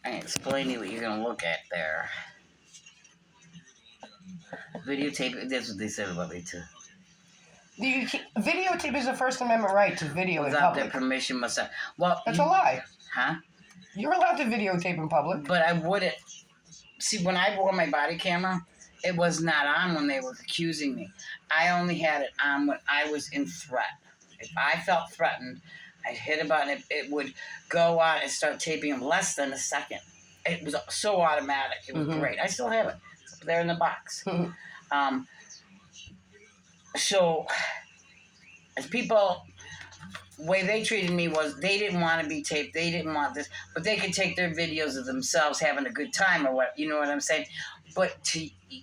I explain to you what you're going to look at there. Videotape, that's what they said about me, too. Videotape is a First Amendment right to video in Without public. their permission, must I? Well, That's a lie. Huh? You're allowed to videotape in public. But I wouldn't. See, when I wore my body camera, it was not on when they were accusing me. I only had it on when I was in threat. If I felt threatened, I'd hit a button. It would go on and start taping in less than a second. It was so automatic. It was great. I still have it. It's up there in the box. So, as people, the way they treated me was they didn't want to be taped. They didn't want this. But they could take their videos of themselves having a good time or what. You know what I'm saying? But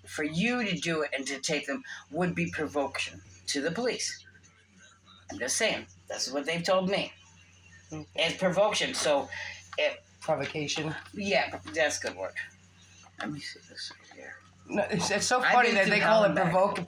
for you to do it and to tape them would be provocation to the police. I'm just saying. That's what they've told me. It's provocation. So, provocation. Yeah, that's good word. Let me see this here. No, it's so funny that they call it provoke.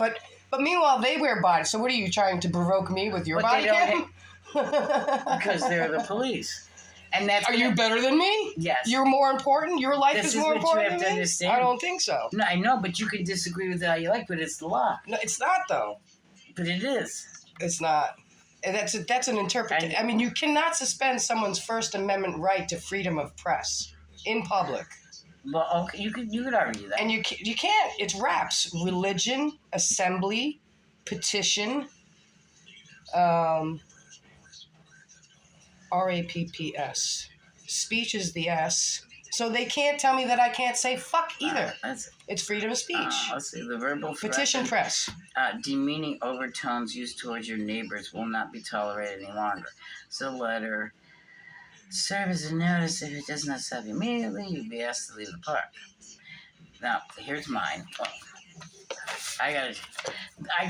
But meanwhile, they wear bodies. So what are you trying to provoke me with your body cam? Because they're the police. And that's Are you better than me? Yes. You're more important? Your life is more important than me? Understand. I don't think so. No, I know, but you can disagree with it how you like, but it's the law. No, it's not, though. But it is. It's not. That's an interpretation. I mean, you cannot suspend someone's First Amendment right to freedom of press in public. Well, okay, you could argue that. And you can't. It's RAPS. Religion, assembly, petition, RAPPS. Speech is the S. So they can't tell me that I can't say fuck either. It's freedom of speech. Let's see, the verbal petition press. Demeaning overtones used towards your neighbors will not be tolerated any longer. So letter serve as a notice. If it does not stop immediately, you'll be asked to leave the park. Now, here's mine. I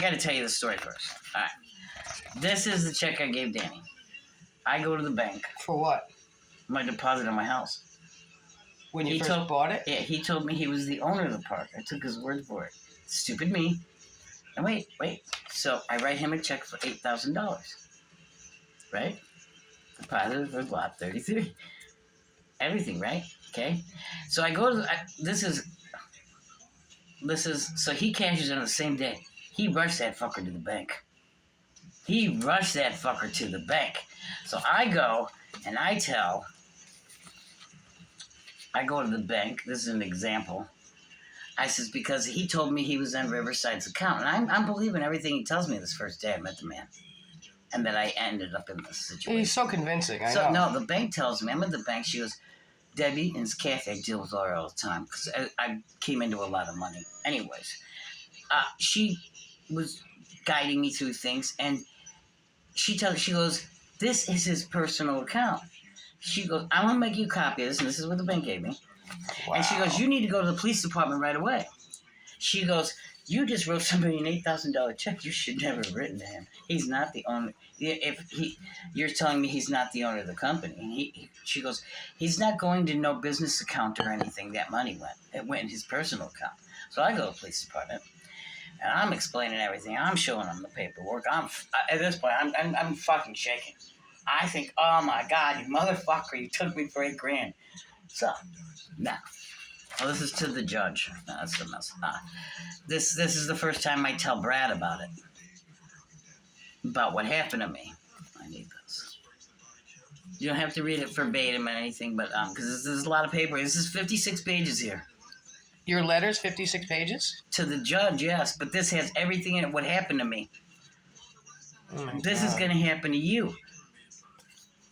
gotta tell you the story first. All right. This is the check I gave Danny. I go to the bank. For what? My deposit on my house. When you first bought it? Yeah, he told me he was the owner of the park. I took his word for it. Stupid me. And wait. So I write him a check for $8,000. Right? Deposit for lot 33. Everything, right? Okay? So I go to... This is... So he cashes on the same day. He rushed that fucker to the bank. So I go and I go to the bank. This is an example. I says, because he told me he was on Riverside's account. And I'm believing everything he tells me this first day I met the man. And that I ended up in this situation. He's so convincing, I know. No, the bank tells me. I'm at the bank. She goes, Debbie, and it's Kathy. I deal with her all the time. Because I came into a lot of money. Anyways, she was guiding me through things. And she goes, this is his personal account. She goes, I want to make you a copy of this, and this is what the bank gave me. Wow. And she goes, you need to go to the police department right away. She goes, you just wrote somebody an $8,000 check. You should never have written to him. He's not the owner. You're telling me he's not the owner of the company. She goes, he's not going to no business account or anything. That money went. It went in his personal account. So I go to the police department, and I'm explaining everything. I'm showing them the paperwork. At this point, I'm fucking shaking. I think, oh my God, you motherfucker, you took me for $8,000. So, now, this is to the judge. No, that's the mess. This is the first time I tell Brad about it. About what happened to me. I need this. You don't have to read it verbatim or anything, but, because this is a lot of paper. This is 56 pages here. Your letter's 56 pages? To the judge, yes, but this has everything in it, what happened to me. This is going to happen to you.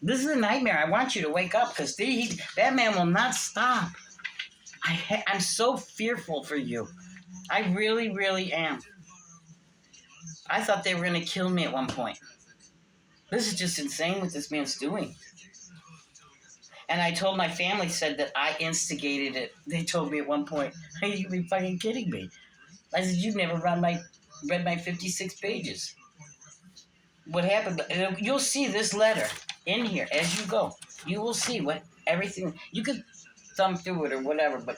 This is a nightmare. I want you to wake up because that man will not stop. I'm so fearful for you. I really, really am. I thought they were going to kill me at one point. This is just insane what this man's doing. And I told my family, said that I instigated it. They told me at one point, are you be fucking kidding me? I said, you've never read my 56 pages. What happened? You'll see this letter in here as you go. You will see what everything. You could thumb through it or whatever, but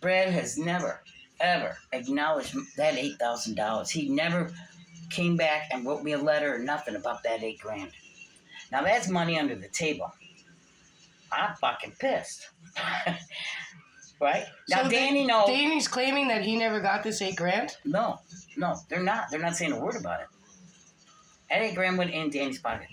Brad has never, ever acknowledged that $8,000. He never came back and wrote me a letter or nothing about that $8,000. Now that's money under the table. I'm fucking pissed. Right? Now, So Danny knows. Danny's claiming that he never got this $8,000. No, they're not. They're not saying a word about it. That $8,000 went in Danny's pocket.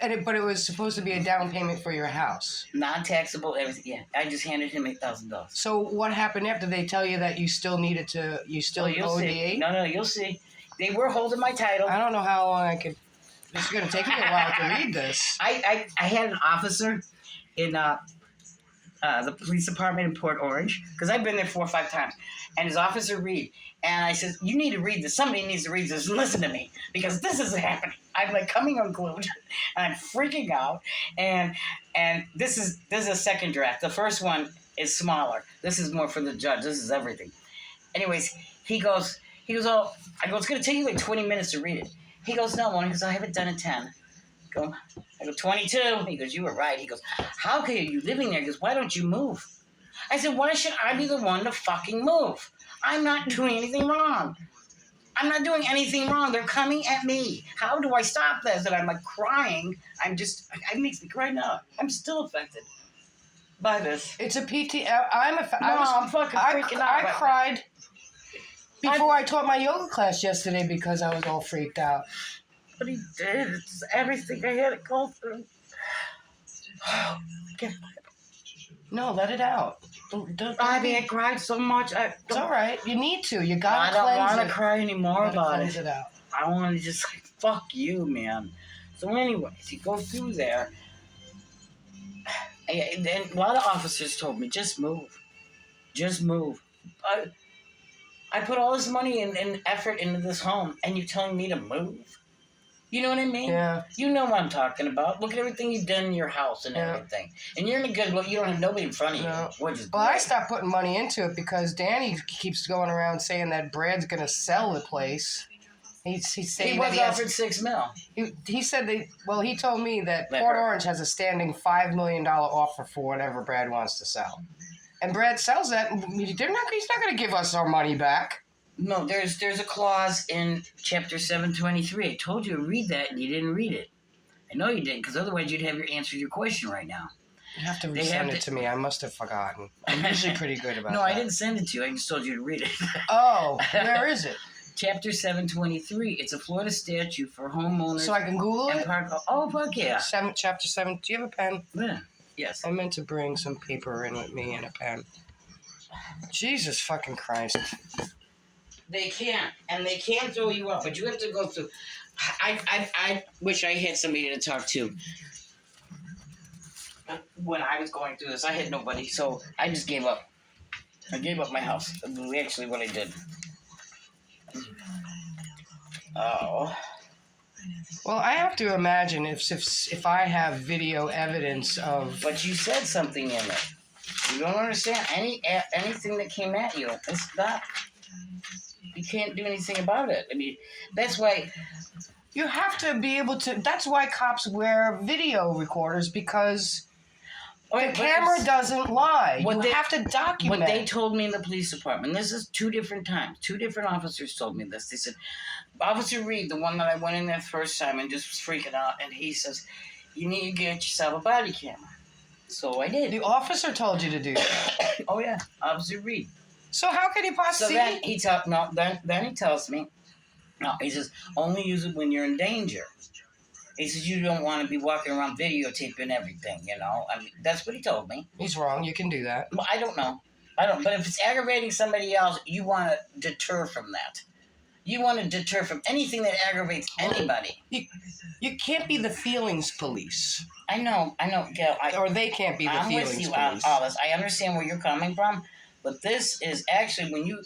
But it was supposed to be a down payment for your house. Non-taxable, everything. Yeah, I just handed him $8,000. So what happened after they tell you that you still needed to? You still You'll owe the see. 8? No, you'll see. They were holding my title. I don't know how long I could. It's going to take me a while to read this. I had an officer in the police department in Port Orange, because I've been there 4 or 5 times, and his officer read, and I said, you need to read this. Somebody needs to read this and listen to me, because this is happening. I'm like coming unglued, and I'm freaking out, and this is a second draft. The first one is smaller. This is more for the judge. This is everything. Anyways, he goes, oh, I go, it's going to take you like 20 minutes to read it. He goes, no, one. He goes, I have it done in 10. I go, 22. He goes, you were right. He goes, how are you living there? He goes, why don't you move? I said, why should I be the one to fucking move? I'm not doing anything wrong. They're coming at me. How do I stop this? And I'm like crying. It makes me cry now. I'm still affected by this. It's a PT. I'm fucking freaking out. I cried before I taught my yoga class yesterday because I was all freaked out. But he did. It's everything I had to go through. No, let it out. I cried so much. It's all right. You need to. You gotta I don't cleanse want it. to cry anymore You gotta about cleanse it. it out. I want to just like, fuck you, man. So anyways, you go through there. And then a lot of officers told me, just move. Just move. I put all this money and effort into this home, and you're telling me to move? You know what I mean? Yeah. You know what I'm talking about. Look at everything you've done in your house and everything. And you're in a good, you don't have nobody in front of you. No. Which is Well, I great. stopped putting money into it because Danny keeps going around saying that Brad's going to sell the place. He's saying He that was offered $6 million. he said he told me that Never. Port Orange has a standing $5 million offer for whatever Brad wants to sell. And Brad sells that, and he's not going to give us our money back. No, there's a clause in Chapter 723. I told you to read that, and you didn't read it. I know you didn't, because otherwise you'd have answered your question right now. You have to resend it to me. I must have forgotten. I'm usually pretty good about No, that. I didn't send it to you. I just told you to read it. Oh, where is it? Chapter 723. It's a Florida statute for homeowners. So I can Google and it? park. Oh, fuck yeah. Chapter 7. Do you have a pen? Yeah. Yes. I meant to bring some paper in with me and a pen. Jesus fucking Christ. They can't, and they can't throw you out, but you have to go through. I wish I had somebody to talk to. When I was going through this, I had nobody, so I just gave up. I gave up my house. That's actually what I did. Oh. Well, I have to imagine if I have video evidence of... But you said something in it. You don't understand anything that came at you. It's not. You can't do anything about it. I mean, that's why. You have to be able to... That's why cops wear video recorders, because the camera doesn't lie. You have to document. What they told me in the police department, this is 2 different times. 2 different officers told me this. They said, Officer Reed, the one that I went in there first time and just was freaking out, and he says, you need to get yourself a body camera. So I did. The officer told you to do that. Oh, yeah. Officer Reed. So how could he possibly... So then he tells me, no, he says, only use it when you're in danger. He says, you don't want to be walking around videotaping everything, you know. I mean, that's what he told me. He's wrong. You can do that. Well, I don't know. But if it's aggravating somebody else, you want to deter from that. You want to deter from anything that aggravates anybody. You can't be the feelings police. I know, Gail. Or they can't be the I'm feelings with you on police. all this. I understand where you're coming from, but this is actually, when you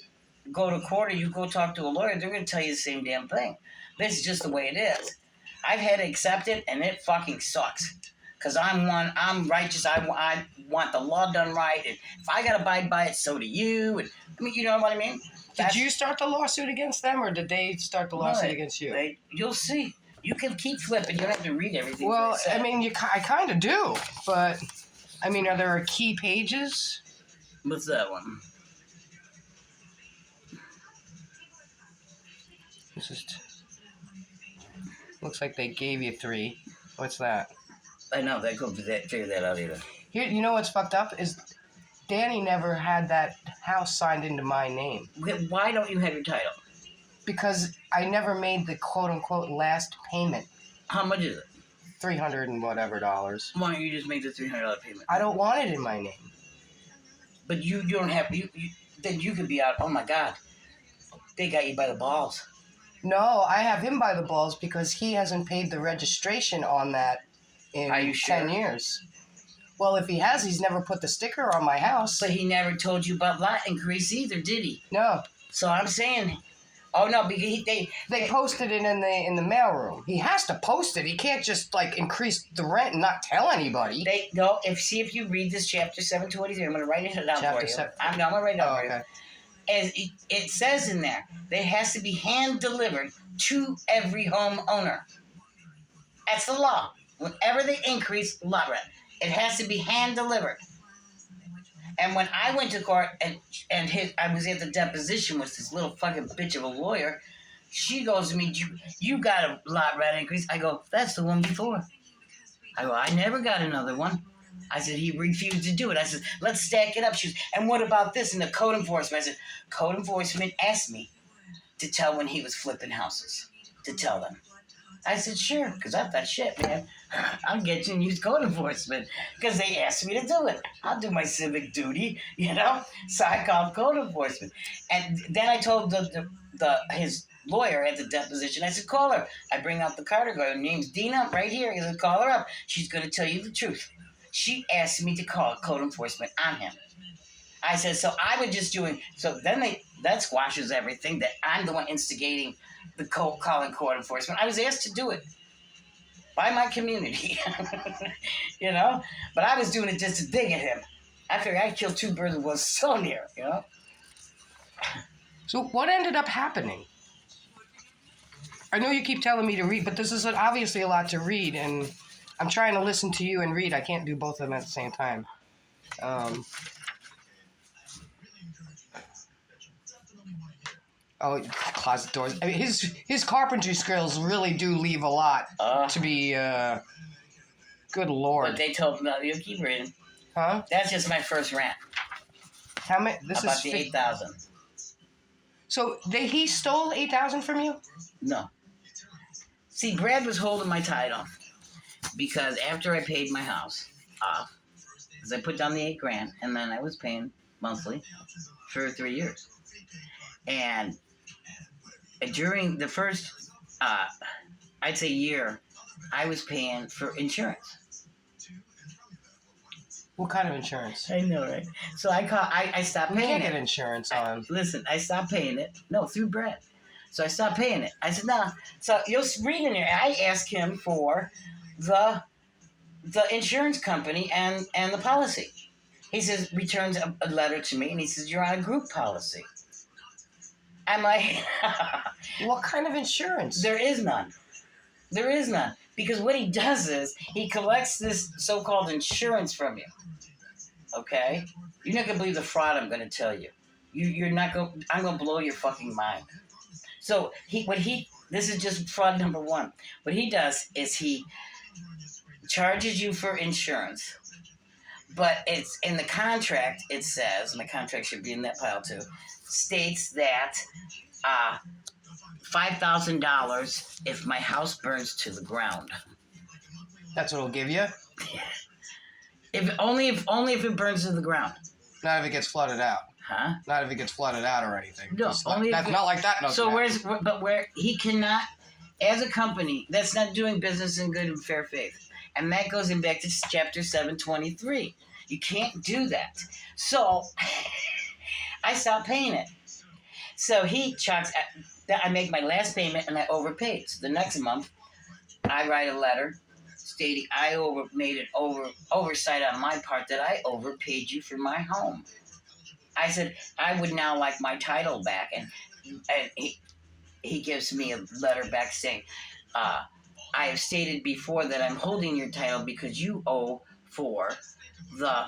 go to court or you go talk to a lawyer, they're going to tell you the same damn thing. This is just the way it is. I've had to accept it, and it fucking sucks. Because I'm righteous. I want the law done right. And if I got to abide by it, so do you. And, I mean, you know what I mean? Did you start the lawsuit against them, or did they start the lawsuit against you? You'll see. You can keep flipping. You don't have to read everything. Well, I mean, I kind of do. But, I mean, are there key pages? What's that one? This is... Looks like they gave you 3. What's that? I know, they couldn't figure that out either. Here, you know what's fucked up is Danny never had that house signed into my name Why don't you have your title? because I never made the quote unquote last payment. How much is it? $300 and whatever dollars. Why don't you just make the $300 payment? I don't want it in my name. But you don't have, then you could be out, oh my God. They got you by the balls. No, I have him by the balls because he hasn't paid the registration on that in Are you 10 sure? years. Well, if he has, he's never put the sticker on my house. But he never told you about lot increase either, did he? No. So I'm saying, oh no, because They posted it in the mailroom. He has to post it. He can't just like increase the rent and not tell anybody. if you read this chapter 723, I'm going to write it down Chapter for you. seven- I'm going to write it down Oh, for you. okay. As it says in there, it has to be hand delivered to every homeowner. That's the law. Whenever they increase lot rent, it has to be hand delivered. And when I went to court and I was at the deposition with this little fucking bitch of a lawyer, she goes to me, you got a lot rent increase. I go, that's the one before. I go, I never got another one. I said, he refused to do it. I said, let's stack it up. She goes, and what about this? And the code enforcement, I said, code enforcement asked me to tell when he was flipping houses, to tell them. I said, sure, because I thought, shit, man, I'll get you and use code enforcement because they asked me to do it. I'll do my civic duty, you know? So I called code enforcement. And then I told his lawyer at the deposition, I said, call her. I bring out the card, I go, her name's Dina, right here. He said, call her up. She's going to tell you the truth. She asked me to call code enforcement on him. I said, so I was just doing, so then that squashes everything, that I'm the one instigating the calling code enforcement. I was asked to do it by my community, you know? But I was doing it just to dig at him. I figured I'd kill two birds with one stone here, you know? So what ended up happening? I know you keep telling me to read, but this is obviously a lot to read, and I'm trying to listen to you and read. I can't do both of them at the same time. Closet doors. I mean, his carpentry skills really do leave a lot to be. Good Lord. But they told me, no, you keep reading. Huh? That's just my first rant. How many? This about is the 8,000. So he stole 8,000 from you? No. See, Brad was holding my title because after I paid my house off, because I put down the $8,000 and then I was paying monthly for 3 years. And during the first, I'd say year, I was paying for insurance. What kind of insurance? I know, right? So I stopped We paying can't it. get insurance on. Listen, I stopped paying it. No, through Brad. So I stopped paying it. I said, no. So you'll read in there. I asked him for the insurance company and the policy. He says, returns a letter to me, and he says, you're on a group policy. I'm like, What kind of insurance? there is none. There is none. Because what he does is he collects this so-called insurance from you. Okay? You're not going to believe the fraud I'm going to tell you. You're not going. I'm going to blow your fucking mind. So this is just fraud number one. What he does is he charges you for insurance, but it's in the contract. It says, and the contract should be in that pile too, states that $5,000 if my house burns to the ground. That's what it'll give you? If only if it burns to the ground. Not if it gets flooded out. Huh? Not if it gets flooded out or anything. No, only that's if not like that. No. So where he cannot, as a company, that's not doing business in good and fair faith. And that goes in back to chapter 723. You can't do that. So I stopped paying it. So he charges, I make my last payment and I overpaid. So the next month, I write a letter stating I made an oversight on my part that I overpaid you for my home. I said, I would now like my title back. And he gives me a letter back saying, I have stated before that I'm holding your title because you owe for the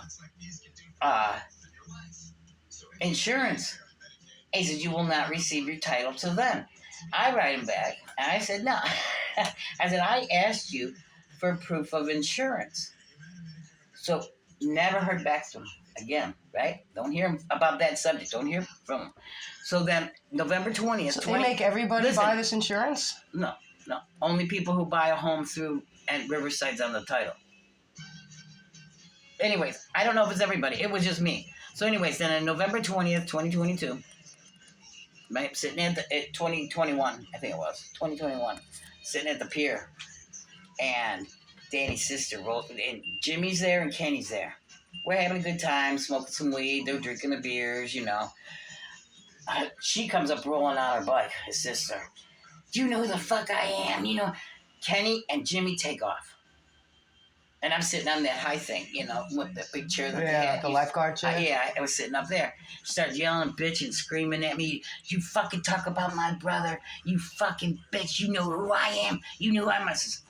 insurance. He said, you will not receive your title till then. I write him back, and I said, no. I said, I asked you for proof of insurance. So never heard back from him again, right? Don't hear about that subject. Don't hear from him. So then November 20th. So they make everybody Listen. buy this insurance? No. Only people who buy a home through and Riverside's on the title. Anyways, I don't know if it's everybody. It was just me. So anyways, then on November 20th, 2022, right, sitting at 2021, I think it was, 2021, sitting at the pier, and Danny's sister rolled, and Jimmy's there and Kenny's there. We're having a good time, smoking some weed, they're drinking the beers, you know. She comes up rolling on her bike, his sister. Do you know who the fuck I am? You know, Kenny and Jimmy take off. And I'm sitting on that high thing, you know, with the big chair that they had. The lifeguard chair? Yeah, I was sitting up there. She started yelling, bitching, screaming at me. You fucking talk about my brother. You fucking bitch. You know who I am. You know who I am. I says,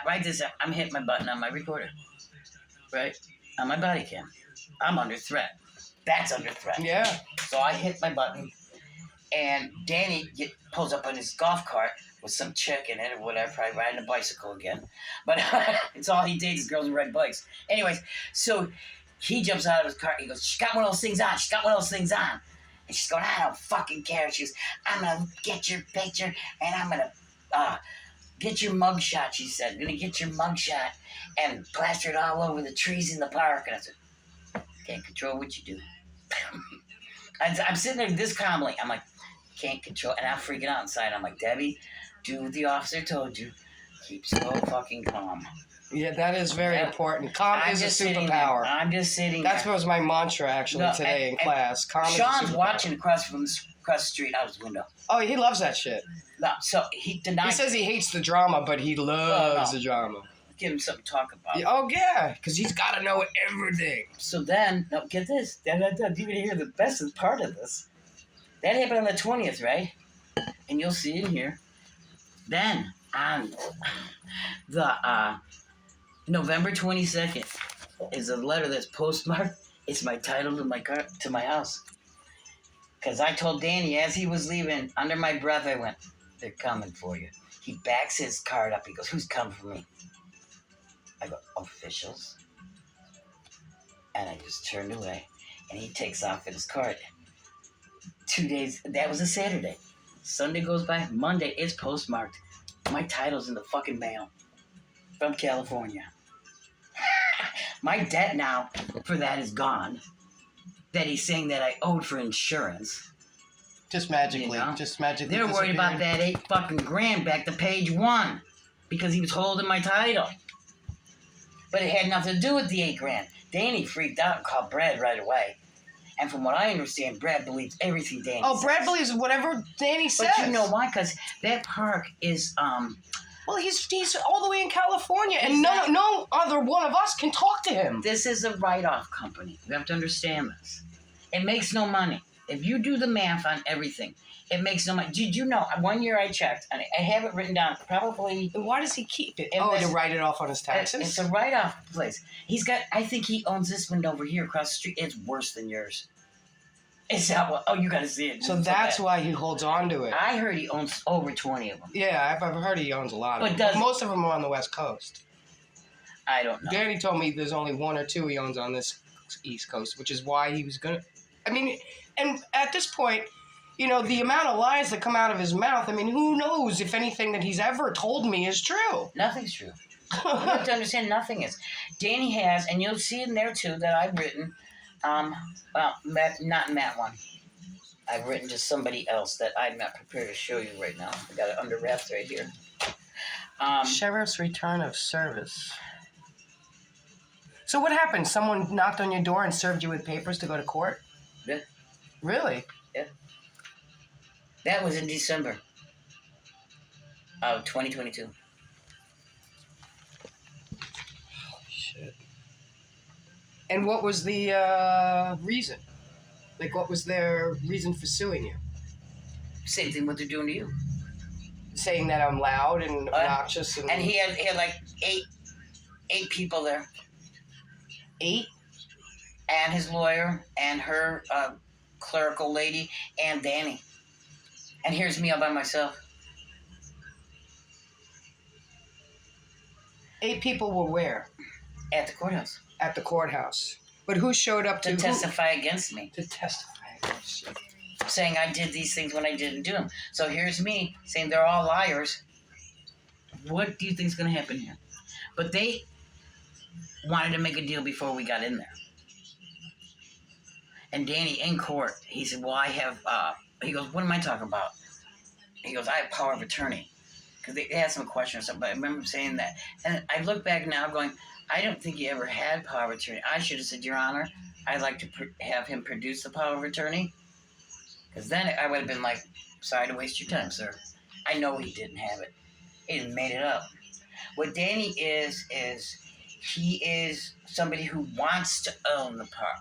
right this up. I'm hitting my button on my recorder. Right? On my body cam. I'm under threat. That's under threat. Yeah. So I hit my button. And Danny pulls up on his golf cart with some chick in it or whatever, probably riding a bicycle again. But it's all he dates is girls who ride bikes. Anyways, so he jumps out of his car. He goes, she got one of those things on. She's got one of those things on. And she's going, I don't fucking care. She goes, I'm going to get your picture and I'm going to get your mugshot, she said. I'm going to get your mugshot and plaster it all over the trees in the park. And I said, can't control what you do. I'm sitting there this calmly. I'm like, can't control, and I'm freaking out inside. I'm like, Debbie, do what the officer told you. Keep so fucking calm. Yeah, that is very important. Calm is a superpower. I'm just sitting That there. was my mantra, actually, today in class. Calm Sean's is a superpower. watching across the street out his window. Oh, he loves that shit. No, so he denied. He says he hates the drama, but he loves no. the drama. Give him something to talk about. Oh, yeah, because he's got to know everything. So then, no, get this. You're going to hear the best part of this. That happened on the 20th, right? And you'll see it here. Then, on the November 22nd, is a letter that's postmarked. It's my title to my car, to my house. Because I told Danny as he was leaving, under my breath, I went, they're coming for you. He backs his card up. He goes, who's coming for me? I go, officials. And I just turned away. And he takes off in his cart. 2 days, that was a Saturday. Sunday goes by, Monday, it's postmarked. My title's in the fucking mail. From California. My debt now for that is gone. That he's saying that I owed for insurance. Just magically. You know? Just magically. They're worried about that $8 fucking grand back to page 1. Because he was holding my title. But it had nothing to do with the $8 grand. Danny freaked out and called Brad right away. And from what I understand, Brad believes everything Danny says. Oh, Brad believes whatever Danny says. But you know why? Because that park is, Well, he's all the way in California, and no other one of us can talk to him. this is a write-off company. You have to understand this. It makes no money. If you do the math on everything, it makes no money. Did you know, 1 year I checked, and I have it written down, probably... And why does he keep it? Oh, To write it off on his taxes? It's a write-off place. I think he owns this one over here across the street. It's worse than yours. It's not what, you gotta see it. So that's why he holds on to it. I heard he owns over 20 of them. Yeah, I've heard he owns a lot of But them. Most of them are on the West Coast. I don't know. Danny told me there's only 1 or 2 he owns on this East Coast, which is why he was gonna... I mean, and at this point, you know, the amount of lies that come out of his mouth, I mean, who knows if anything that he's ever told me is true? Nothing's true. You have to understand nothing is. Danny has, and you'll see in there too that I've written, not Matt one. I've written to somebody else that I'm not prepared to show you right now. I got it under wraps right here. Sheriff's return of service. So what happened? Someone knocked on your door and served you with papers to go to court? Yeah. Really? Yeah. That was in December of 2022. Shit. And what was the reason? Like, what was their reason for suing you? Same thing what they're doing to you. Saying that I'm loud and obnoxious and... And he had like eight people there. 8? And his lawyer, and her clerical lady, and Danny. And here's me all by myself. 8 people were where? At the courthouse. At the courthouse. But who showed up To testify against me. To testify. Saying I did these things when I didn't do them. So here's me saying they're all liars. What do you think is going to happen here? But they wanted to make a deal before we got in there. And Danny, in court, he said, well, I have, he goes, what am I talking about? He goes, I have power of attorney. Because they asked him a question or something, but I remember saying that. And I look back now going, I don't think he ever had power of attorney. I should have said, Your Honor, I'd like to have him produce the power of attorney. Because then I would have been like, sorry to waste your time, sir. I know he didn't have it. He didn't made it up. What Danny is he is somebody who wants to own the park.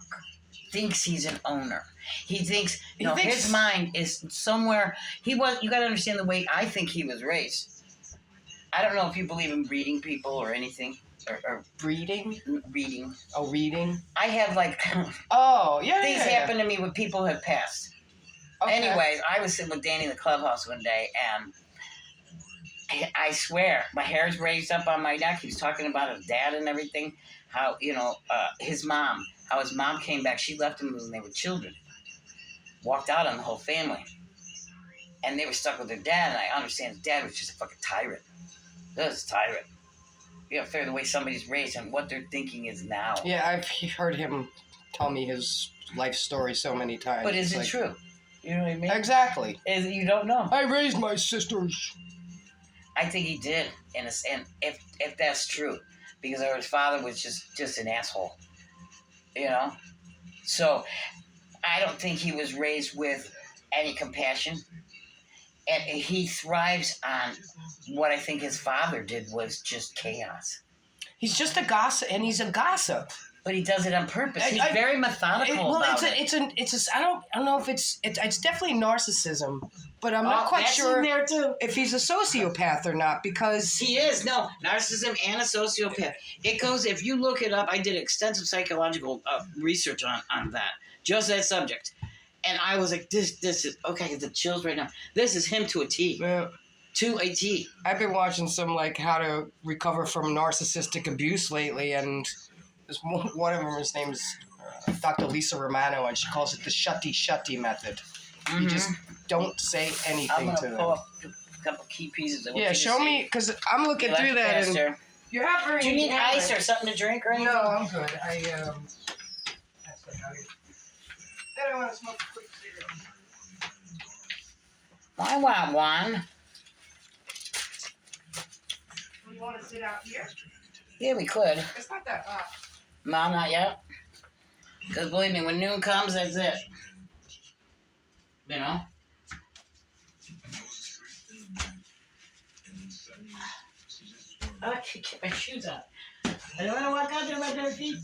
Thinks he's an owner. He thinks, his mind is somewhere. You got to understand the way I think he was raised. I don't know if you believe in breeding people or anything. Or breeding? Reading. Oh, reading? I have things happen to me when people who have passed. Okay. Anyways, I was sitting with Danny in the clubhouse one day, and I swear, my hair's raised up on my neck. He was talking about his dad and everything. How, his mom. How his mom came back. She left him when they were children. Walked out on the whole family. And they were stuck with their dad, and I understand his dad was just a fucking tyrant. He was a tyrant. You got to figure the way somebody's raised and what their thinking is now. Yeah, I've heard him tell me his life story so many times. But is it true? You know what I mean? Exactly. You don't know. I raised my sisters. I think he did, and if that's true, because his father was just an asshole, So I don't think he was raised with any compassion, and he thrives on what I think his father did was just chaos. He's just a gossip, and he's a gossip. But he does it on purpose. He's very methodical about it. I don't know if it's definitely narcissism, but I'm not quite sure in there too. If he's a sociopath or not, because he is. No, narcissism and a sociopath. It goes, if you look it up, I did extensive psychological research on that, just that subject. And I was like, this is, okay, the chills right now. This is him to a T. Yeah. To a T. I've been watching some, how to recover from narcissistic abuse lately, and there's one of them, his name's Dr. Lisa Romano, and she calls it the shutty method. Mm-hmm. You just don't say anything to them. I'm going to pull up a couple key pieces. Yeah, show me, because I'm looking through that, and you have very... Do you need ice or something to drink or anything? No, I'm good. I don't want to smoke a quick cigarette. I want one. You want to sit out here? Yeah, we could. It's not that hot. No, not yet. Because believe me, when noon comes, that's it. I can't get my shoes on. I don't want to walk out there with my bare feet.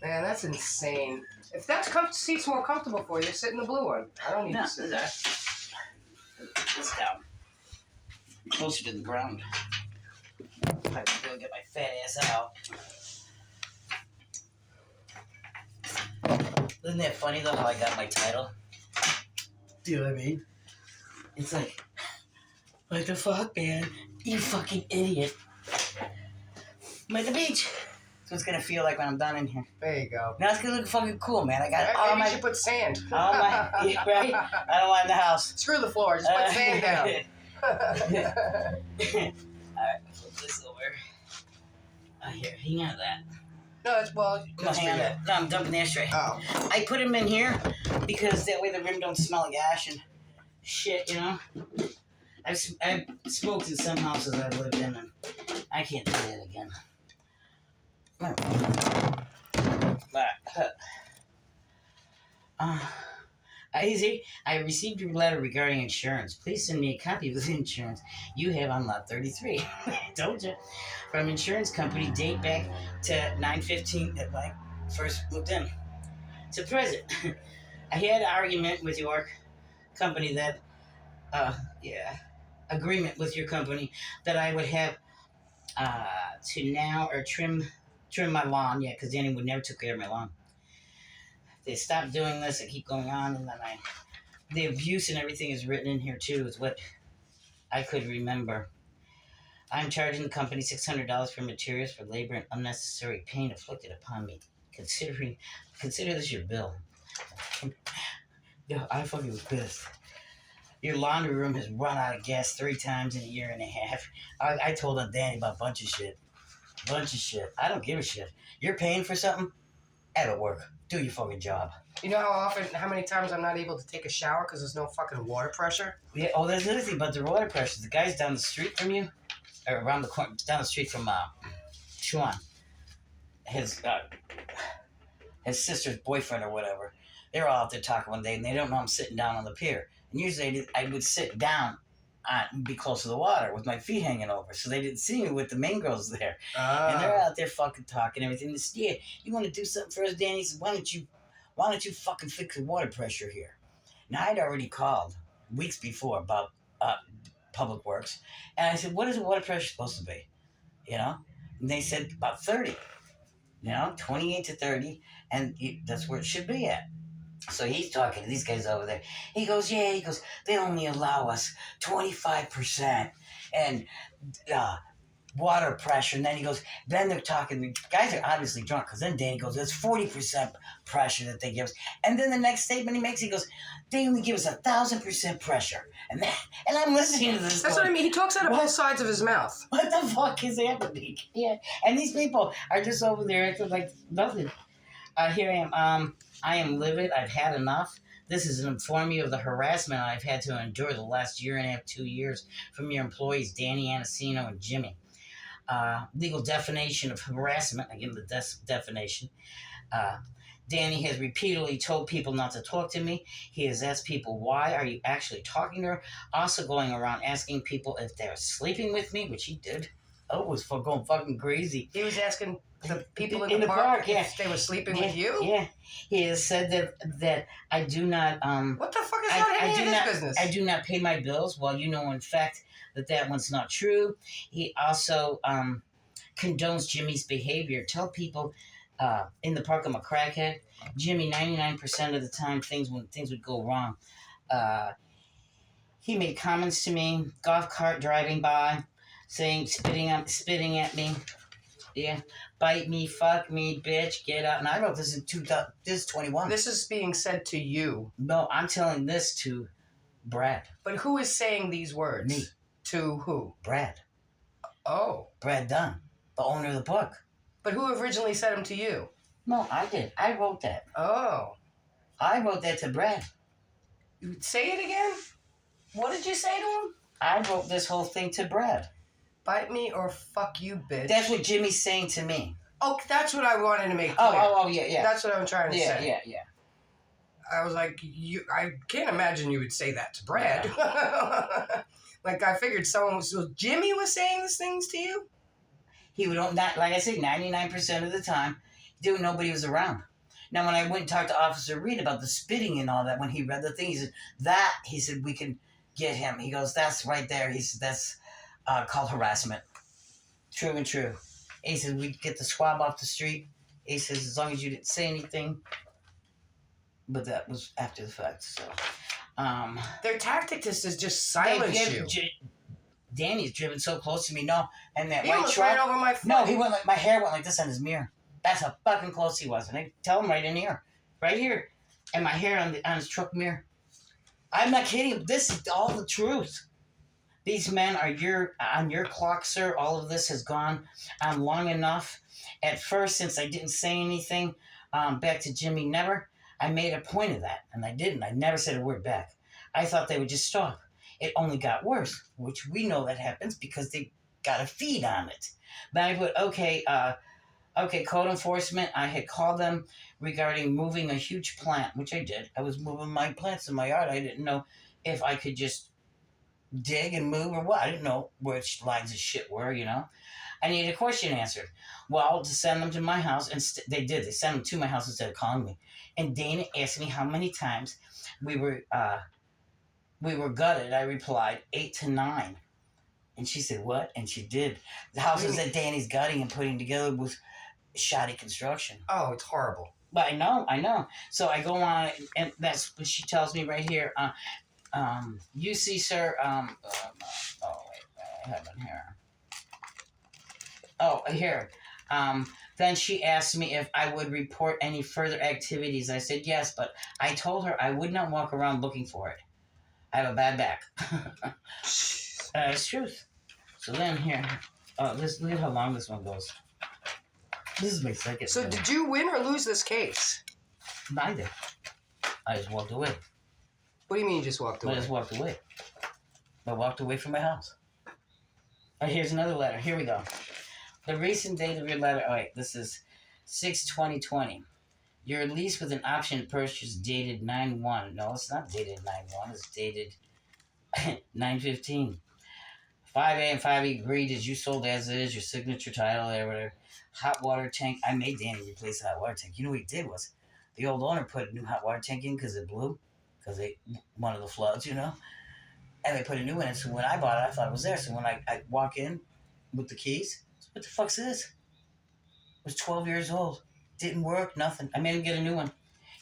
Man, that's insane. If that seat's more comfortable for you, sit in the blue one. I don't need to sit there. It's down. Closer to the ground. I have to go get my fat ass out. Isn't that funny though how I got my title? Do you know what I mean? It's like, what the fuck, man? You fucking idiot. I'm at the beach. So it's gonna feel like when I'm done in here. There you go. Now it's gonna look fucking cool, man. I got all maybe my. You should put sand. All my, yeah, right? I don't want it in the house. Screw the floor. Just put sand down. Alright, flip this over. Here, hang on to that. No, it's No, I'm dumping the ashtray. Oh. I put them in here because that way the rim don't smell like ash and shit, I've smoked in some houses I've lived in, and I can't do that again. I received your letter regarding insurance. Please send me a copy of the insurance you have on lot 33. Told you. From insurance company, date back to 9/15 that I first moved in. to present. I had an argument with your company that, yeah, agreement with your company that I would have to now or trim my lawn. Yeah, because Danny would never took care of my lawn. They stopped doing this. I keep going on, and then the abuse and everything is written in here too. Is what I could remember. I'm charging the company $600 for materials for labor and unnecessary pain inflicted upon me. Consider this your bill. Yo, I fucking was pissed. Your laundry room has run out of gas 3 times in a year and a half. I told Danny about a bunch of shit. I don't give a shit. You're paying for something? Have it work. Do your fucking job. You know how many times I'm not able to take a shower because there's no fucking water pressure? Yeah. Oh, there's another thing about the water pressure. The guy's down the street from you, or around the corner, down the street from Sean. His sister's boyfriend or whatever. They're all out there talking one day, and they don't know I'm sitting down on the pier. And usually I would sit down and be close to the water with my feet hanging over, so they didn't see me with the main girls there. And they're out there fucking talking and everything. They said, yeah, you want to do something for us, Danny? He said, why don't you fucking fix the water pressure here? Now, I'd already called weeks before about Public Works, and I said, what is the water pressure supposed to be? You know? And they said about 30. 28 to 30, and that's where it should be at. So he's talking to these guys over there. He goes, they only allow us 25% and water pressure. And then he goes, then they're talking, the guys are obviously drunk, because then Danny goes, there's 40% pressure that they give us. And then the next statement he makes, he goes, they only give us 1,000% pressure. And I'm listening to this. That's what I mean. He talks out of both sides of his mouth. What the fuck is happening? Yeah. And these people are just over there acting like nothing. Here I am. I am livid. I've had enough. This is to inform you of the harassment I've had to endure the last year and a half, 2 years from your employees, Danny Anasino and Jimmy. Legal definition of harassment. I give them the definition. Danny has repeatedly told people not to talk to me. He has asked people, why are you actually talking to her? Also going around asking people if they're sleeping with me, which he did. Oh, it was going fucking crazy. He was asking the people in the park if they were sleeping with you? Yeah. He has said that I do not... what the fuck is that any of his business? I do not pay my bills. Well, you know, in fact, that one's not true. He also condones Jimmy's behavior. Tell people in the park I'm a crackhead. Jimmy, 99% of the time, when things would go wrong. He made comments to me, golf cart driving by, saying, spitting at me. Yeah, bite me, fuck me, bitch, get out. And I wrote this in 21. This is being said to you. No, I'm telling this to Brad. But who is saying these words? Me. To who? Brad. Oh. Brad Dunn, the owner of the park. But who originally said them to you? No, I did. I wrote that. Oh. I wrote that to Brad. Say it again? What did you say to him? I wrote this whole thing to Brad. Bite me or fuck you, bitch. That's what Jimmy's saying to me. Oh, that's what I wanted to make clear. Oh, yeah. That's what I'm trying to say. Yeah. I was like, I can't imagine you would say that to Brad. Yeah. Like, I figured so Jimmy was saying these things to you? He would, not, like I said, 99% of the time, dude, nobody was around. Now, when I went and talked to Officer Reed about the spitting and all that, when he read the thing, he said, we can get him. He goes, that's right there. He said, that's called harassment. True and true. He said, we get the swab off the street. He says, as long as you didn't say anything. But that was after the fact, so. Their tactic is to just silence you. Danny's driven so close to me, no. And that he white almost truck. ran over my foot. No, he went like, my hair went like this on his mirror. That's how fucking close he was. And I tell him right in here. Right here. And my hair on his truck mirror. I'm not kidding. This is all the truth. These men are on your clock, sir. All of this has gone on long enough. At first, since I didn't say anything back to Jimmy, never, I made a point of that. And I didn't. I never said a word back. I thought they would just stop. It only got worse, which we know that happens because they got a feed on it. But I put, okay, code enforcement. I had called them regarding moving a huge plant, which I did. I was moving my plants in my yard. I didn't know if I could just dig and move or what. I didn't know which lines of shit were, you know. I needed a question answered. Well, to send them to my house, and they did. They sent them to my house instead of calling me. And Dana asked me how many times we were gutted. I replied 8 to 9. And she said, "What?" And she did. The houses that Danny's gutting and putting together was shoddy construction. Oh, it's horrible. But I know. So I go on, and that's what she tells me right here. You see, sir. Oh wait, I have it here. Oh, here. Then she asked me if I would report any further activities. I said yes, but I told her I would not walk around looking for it. I have a bad back. It's truth. So then here, look at how long this one goes. This is my second. So did you win or lose this case? Neither. I just walked away. What do you mean you just walked away? I just walked away. I walked away from my house. Here's another letter. Here we go. The recent date of your letter. All right, this is 6/20/20. Your lease with an option to purchase dated 9/1. No, it's not dated 9/1. It's dated 9/15. 5A and 5E agreed as you sold as is, your signature title, whatever. Hot water tank. I made Danny replace the hot water tank. You know what he did was, the old owner put a new hot water tank in because it blew, because one of the floods, you know, and they put a new one in. So when I bought it, I thought it was there. So when I walk in with the keys, what the fuck's this? It was 12 years old. Didn't work, nothing. I made him get a new one.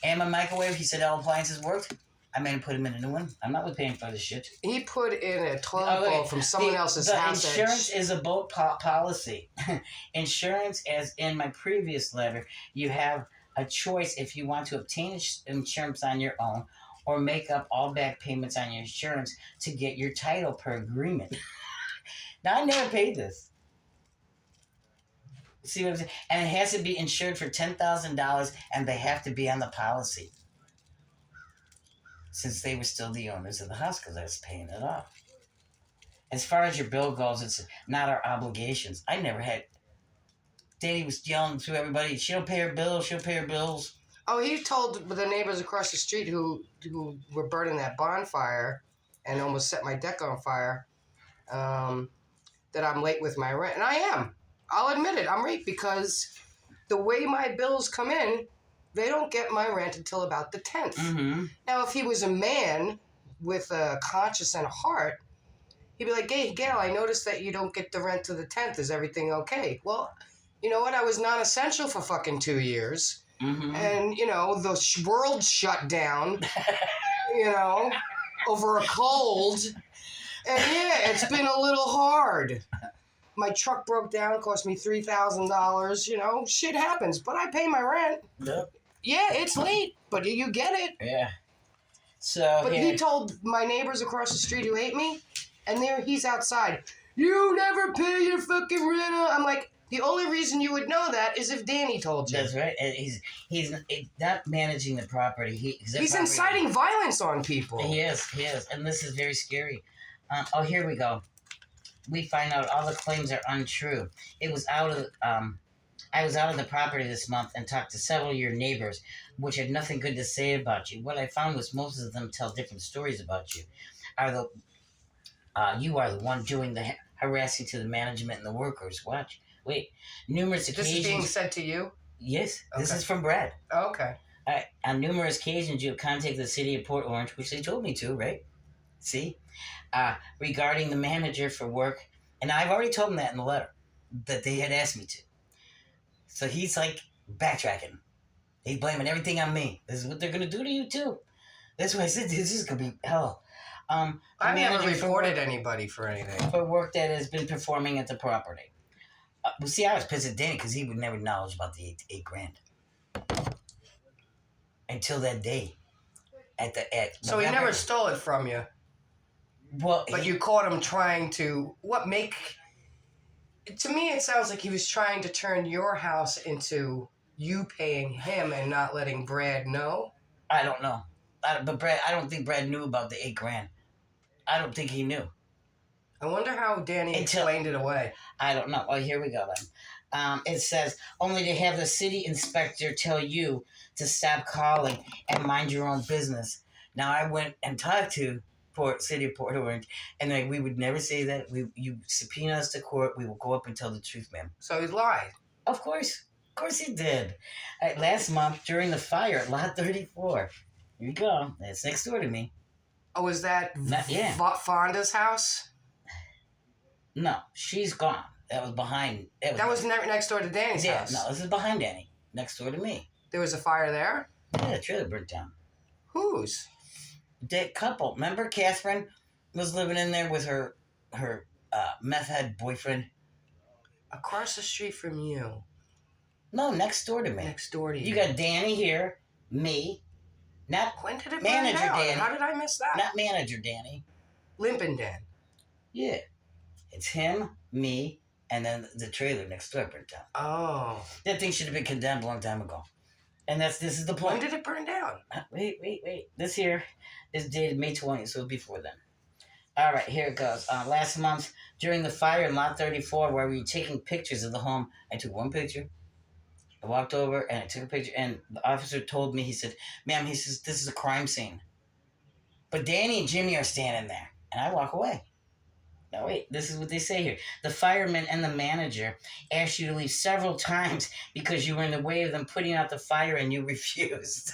And my microwave, he said all appliances worked. I made him put him in a new one. I'm not paying for this shit. He put in a toilet bowl from someone else's house. The insurance is a boat policy. Insurance, as in my previous letter, you have a choice if you want to obtain insurance on your own or make up all back payments on your insurance to get your title per agreement. Now, I never paid this. See what I'm saying? And it has to be insured for $10,000, and they have to be on the policy. Since they were still the owners of the house, because I was paying it off. As far as your bill goes, it's not our obligations. I never had. Danny was yelling to everybody, "She don't pay her bills. She'll pay her bills." Oh, he told the neighbors across the street who were burning that bonfire and almost set my deck on fire, that I'm late with my rent, and I am. I'll admit it. I'm late because the way my bills come in, they don't get my rent until about the 10th. Mm-hmm. Now, if he was a man with a conscience and a heart, he'd be like, "Hey, Gail, I noticed that you don't get the rent to the 10th. Is everything okay?" Well, you know what? I was non-essential for fucking 2 years. Mm-hmm. And, you know, the world shut down, you know, over a cold. And, yeah, it's been a little hard. My truck broke down, cost me $3,000. You know, shit happens. But I pay my rent. Yep. Yeah, it's late, but you get it. Yeah. So. But he told my neighbors across the street who hate me, and he's outside. "You never pay your fucking rent." I'm like, the only reason you would know that is if Danny told you. That's right. And he's not managing the property. He's inciting violence on people. He is, and this is very scary. Here we go. We find out all the claims are untrue. It was out of. I was out of the property this month and talked to several of your neighbors, which had nothing good to say about you. What I found was most of them tell different stories about you. You are the one doing the harassing to the management and the workers. Wait. Numerous occasions. This is being said to you? Yes. Okay. This is from Brad. Oh, okay. On numerous occasions, you have contacted the city of Port Orange, which they told me to, right? See? Regarding the manager for work. And I've already told them that in the letter, that they had asked me to. So he's like backtracking. He's blaming everything on me. This is what they're going to do to you, too. That's why I said this is going to be hell. I've never reported anybody for anything. For work that has been performing at the property. Well, see, I was pissed at Danny because he would never knowledge about the $8,000 until that day. So he never stole it from you. Well, but you caught him trying to To me, it sounds like he was trying to turn your house into you paying him and not letting Brad know. I don't know, but Brad, I don't think Brad knew about the $8,000. I don't think he knew. I wonder how Danny explained it away. I don't know. Well, here we go then. It says, only to have the city inspector tell you to stop calling and mind your own business. Now, I went and talked to city of Port Orange, and like we would never say that. You subpoena us to court, we will go up and tell the truth, ma'am. So he lied. Of course he did. Last month during the fire at Lot 34. Here you go. That's next door to me. Oh, is that Yeah. Fonda's house? No, she's gone. That was behind. That was next door to Danny's Yeah, house. no, this is behind Danny. Next door to me. There was a fire there? Yeah, the trailer burnt down. Whose? That couple. Remember Catherine was living in there with her meth head boyfriend? Across the street from you. No, next door to me. Next door to you. You got Danny here, me, not When did it burn Manager down? Danny. How did I miss that? not manager Danny. Limpin' Dan. Yeah. It's him, me, and then the trailer next door burnt down. Oh. That thing should have been condemned a long time ago. And this is the When point. did it burn down? Wait. This here is dated May 20th, so before then. All right, here it goes. Last month, during the fire in Lot 34, where we were taking pictures of the home, I took one picture. I walked over and I took a picture, and the officer told me, he said, ma'am, he says, this is a crime scene. But Danny and Jimmy are standing there, and I walk away. Now, wait, this is what they say here. The fireman and the manager asked you to leave several times because you were in the way of them putting out the fire and you refused.